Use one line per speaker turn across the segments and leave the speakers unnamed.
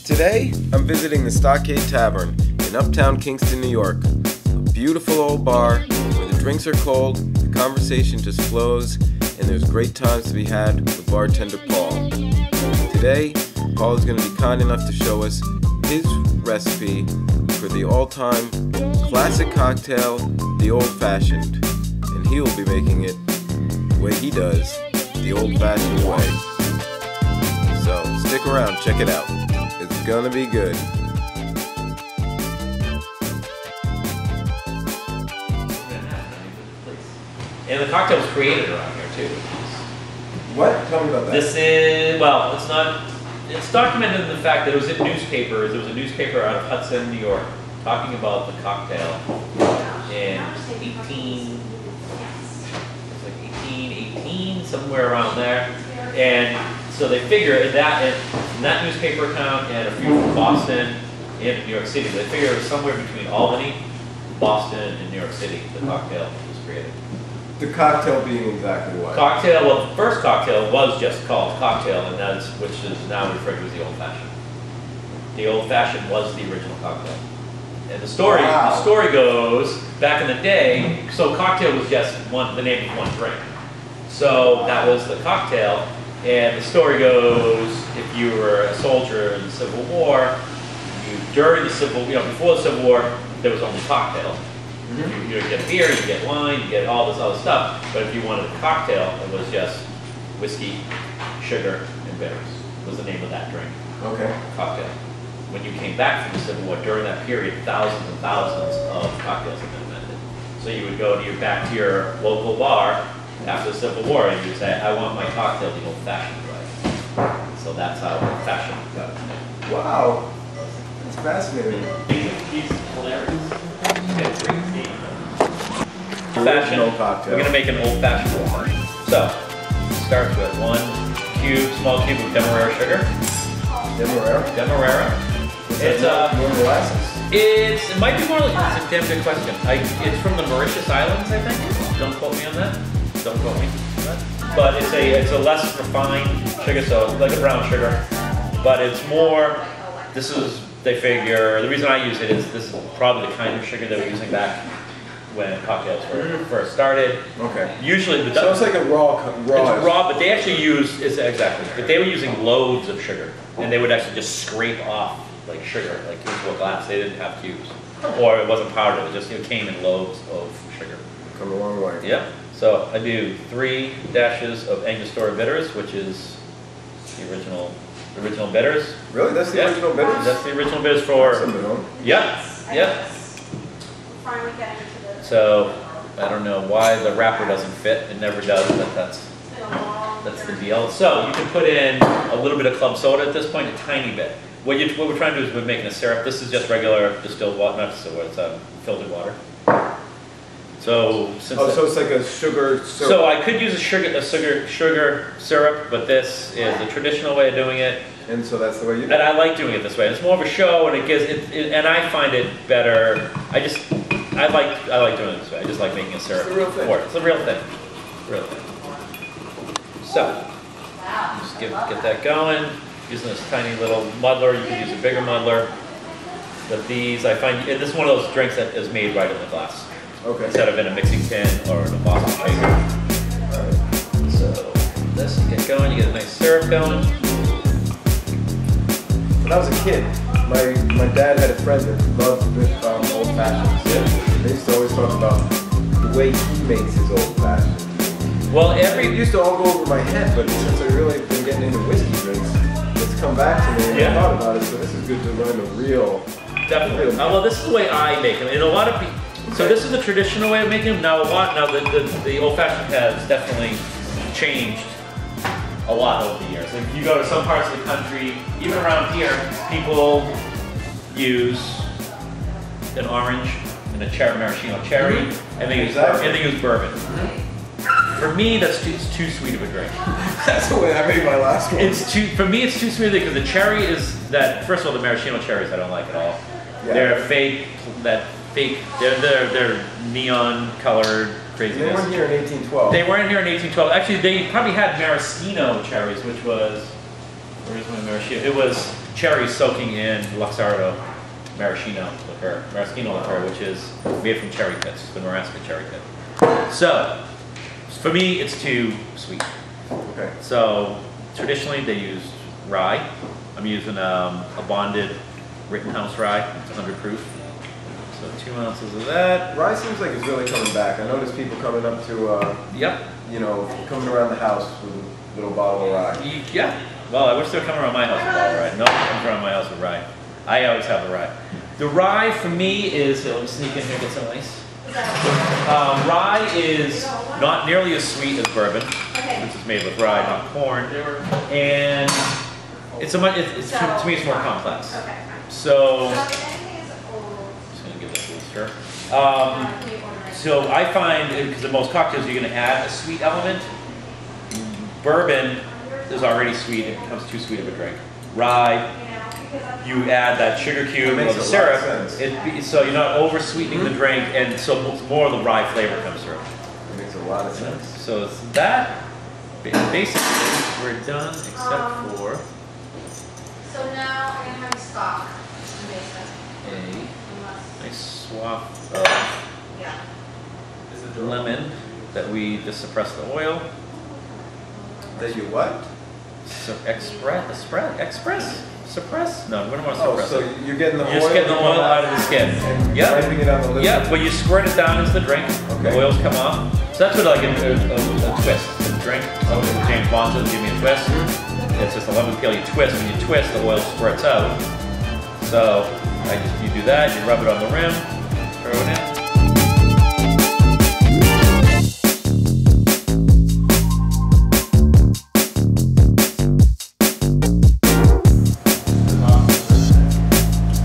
Today, I'm visiting the Stockade Tavern in Uptown Kingston, New York. A beautiful old bar where the drinks are cold, the conversation just flows, and there's great times to be had with bartender Paul. Today, Paul is going to be kind enough to show us his recipe for the all-time classic cocktail, the old-fashioned. And he will be making it the way he does, the old-fashioned way. So, stick around, check it out. It's gonna be good.
And the cocktail was created around here too.
What? Tell me about that.
This is, well, it's not, it's documented in the fact that it was in newspapers. There was a newspaper out of Hudson, New York, talking about the cocktail in 1818, somewhere around there. And so they figure in that newspaper account and a few from Boston and New York City, they figure it was somewhere between Albany, Boston, and New York City the cocktail was created.
The cocktail being exactly what?
Cocktail, well, the first cocktail was just called cocktail, and that's which is now referred to as the old fashioned. The old fashioned was the original cocktail. And the story, the story goes back in the day. So cocktail was just the name of one drink. So that was the cocktail. And the story goes, if you were a soldier in the Civil War, during the before the Civil War, there was only cocktail. Mm-hmm. You get beer, you get wine, you get all this other stuff. But if you wanted a cocktail, it was just whiskey, sugar, and bitters was the name of that drink.
Okay.
Cocktail. When you came back from the Civil War, during that period, thousands and thousands of cocktails have been invented. So you would go back to your local bar after the Civil War, and you'd say, I want my cocktail the old-fashioned way. So that's how old-fashioned got its name.
Wow. That's fascinating.
He's hilarious. Old-fashioned cocktail. We're going to make an old-fashioned one. So, starts with one small cube of Demerara sugar. Demerara. It's
more molasses.
It might be more like, it's a damn good question. It's from the Mauritius Islands, I think. Don't quote me on that. Don't quote me on that. But it's a less refined sugar, so like a brown sugar. But it's more, they figure, the reason I use it is this is probably the kind of sugar they were using back when cocktails were first started. Okay. Usually,
so it's like a raw.
It's raw, but they actually but they were using loads of sugar, and they would actually just scrape off like sugar, like into a glass. They didn't have cubes, or it wasn't powdered. It came in loads of sugar.
Come a long way.
Yeah. So I do 3 dashes of Angostura bitters, which is the original bitters.
Really? That's the original bitters?
That's the original bitters for... Yeah. Yeah. So, I don't know why the wrapper doesn't fit. It never does, but that's the deal. So, you can put in a little bit of club soda at this point, a tiny bit. What we're trying to do is we're making a syrup. This is just regular distilled water, not distilled water, it's filtered water. So, so
it's like a sugar syrup.
So I could use a sugar syrup, but this is the traditional way of doing it.
And so that's the way you do it.
And I like doing it this way. It's more of a show, and and I find it better. I like doing it this way. I just like making a syrup.
It's the real thing.
It's the real thing. Real thing. So just get that going. Using this tiny little muddler. You can use a bigger muddler. But these I find, and this is one of those drinks that is made right in the glass.
Okay.
Instead of in a mixing tin or in a Boston shaker. Alright. So this, you get going, you get a nice syrup going.
When I was a kid, my dad had a friend that loved old fashions. Yeah. They used to always talk about the way he makes his old fashions.
Well,
it used to all go over my head, but since I've really been getting into whiskey drinks, it's come back to me and I thought about it, so this is good to learn the real.
Definitely. Well, this is the way I make them. And a lot of people, so this is the traditional way of making them. Now the old-fashioned has definitely changed a lot over the years. If you go to some parts of the country, even around here, people use an orange and a maraschino cherry, and they use bourbon. For me, it's too sweet of a drink.
That's the way I made my last one.
For me, it's too sweet because the cherry is that. First of all, the maraschino cherries I don't like at all. Yeah. They're fake. They're neon colored craziness.
They weren't here in 1812.
They weren't here in 1812. Actually, they probably had maraschino cherries, which was, where's my maraschino? It was cherries soaking in Luxardo maraschino liqueur, which is made from cherry pits, the Marasca cherry pit. So, for me, it's too sweet.
Okay.
So, traditionally they used rye. I'm using a bonded Rittenhouse rye, it's 100 proof. So 2 ounces of that.
Rye seems like it's really coming back. I noticed people coming up to,
Yep.
you know, coming around the house with a little bottle of rye.
Yeah. Well, I wish they were coming around my house with all rye. No one comes around my house with rye. I always have a rye. The rye for me is, let me sneak in here and get some ice. Rye is not nearly as sweet as bourbon, which is made with rye, not corn. And it's to me it's more complex. So, I'm just gonna give this a little stir. So I find, because in most cocktails you're gonna add a sweet element. Bourbon is already sweet, it becomes too sweet of a drink. Rye, you add that sugar cube or the syrup, so you're not over sweetening the drink, and so more of the rye flavor comes through.
It makes a lot of sense.
So it's that, basically we're done except for
So now I'm gonna have stock in the basement.
a nice swath of
Yeah.
lemon that we just suppressed the oil.
That you what?
So suppress? No, we don't want to
Oh,
suppress
so
it.
you're getting the
You're
oil.
just getting the oil out of the skin.
And
Yeah.
wiping it on the lid.
Yeah, but you squirt it down into the drink. The
Okay.
oils come off. So that's what like a twist. A drink. So James Bond says, give me a twist. It's just a lemon peel. You twist. When you twist, the oil squirts out. So you do that. You rub it on the rim. Throw it in.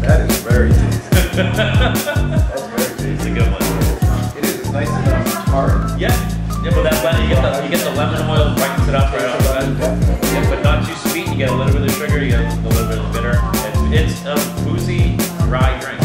That is very tasty. That's very tasty.
It's a good one.
It is. It's nice and tart.
Yeah. Yeah, but that lemon, you get the lemon oil, brightens it up right off the bat.
Definitely.
Yeah, but not too sweet. You get a little bit of sugar. You get a little bit of bitter. It's a boozy rye drink.